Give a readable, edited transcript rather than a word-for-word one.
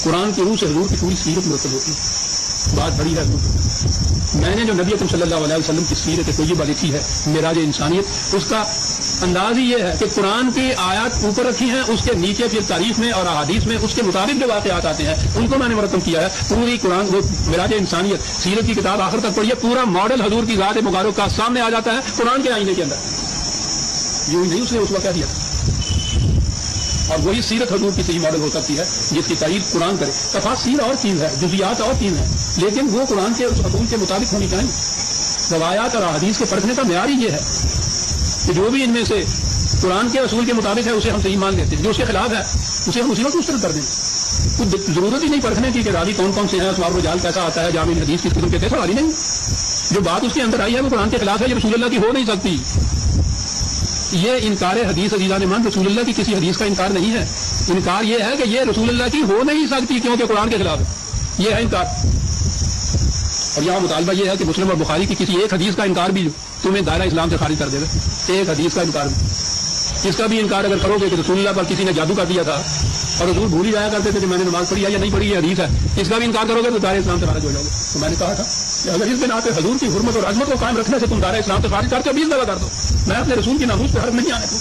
قرآن کی روح سے حضور کی پوری سیرت مرتب ہوتی ہے. بات بڑی ہے. میں نے جو نبی اکرم صلی اللہ علیہ وسلم کی سیرت طیبہ لکھی ہے معراج انسانیت، اس کا انداز ہی یہ ہے کہ قرآن کی آیات اوپر رکھی ہیں، اس کے نیچے پھر تاریخ میں اور احادیث میں اس کے مطابق جو واقعات آتے ہیں ان کو میں نے مرتب کیا ہے. پوری قرآن وہ معراج انسانیت سیرت کی کتاب آخر تک پڑھیے، پورا ماڈل حضور کی ذات مبارک کا سامنے آ جاتا ہے قرآن کے آئینے کے اندر. یوں ہی نہیں اس نے اس وقت کہہ دیا. اور وہی سیرت حضور کی صحیح ماڈل ہو سکتی ہے جس کی تائید قرآن کرے. تفاصیر اور چیز ہے، جزیات اور چیز ہے، لیکن وہ قرآن کے حکم کے مطابق ہونی چاہیے. روایات اور احادیث کے پرکھنے کا معیار ہی یہ ہے کہ جو بھی ان میں سے قرآن کے اصول کے مطابق ہے اسے ہم صحیح مان لیتے ہیں، جو اس کے خلاف ہے اسے ہم اسی وقت مسترد کر دیں. کچھ ضرورت ہی نہیں پرکھنے کی کہ راوی کون کون سے ہیں، اسباب رجال کیسا آتا ہے، جامع حدیث کس قسم کے تھے، سوال ہی نہیں. جو بات اس کے اندر آئی ہے وہ قرآن کے خلاف ہے، یہ رسول اللہ کی ہو نہیں سکتی. یہ انکار حدیث عزیزان مان رسول اللہ کی کسی حدیث کا انکار نہیں ہے. انکار یہ ہے کہ یہ رسول اللہ کی ہو نہیں سکتی کیونکہ قرآن کے خلاف ہے. یہ ہے انکار. اور یہاں مطالبہ یہ ہے کہ مسلم اور بخاری کی کسی ایک حدیث کا انکار بھی تمہیں دائرہ اسلام سے خارج کر دے گا. ایک حدیث کا انکار بھی، اس کا بھی انکار اگر کرو گے کہ رسول اللہ پر کسی نے جادو کر دیا تھا اور حضور بھول ہی جایا کرتے تھے کہ میں نے نماز پڑھی ہے یا نہیں پڑھی ہے حدیث ہے، اس کا بھی انکار کرو گے تو دائرہ اسلام سے خارج ہو جاؤ گے. تو میں نے کہا تھا کہ اگر اس بنا پہ حضور کی حرمت اور عظمت کو قائم رکھنے سے تم دائرہ اسلام سے خارج کرتے ہو 20 دفعہ کر دو، میں اپنے رسول کی ناموس پہ حرف نہیں آنے دوں.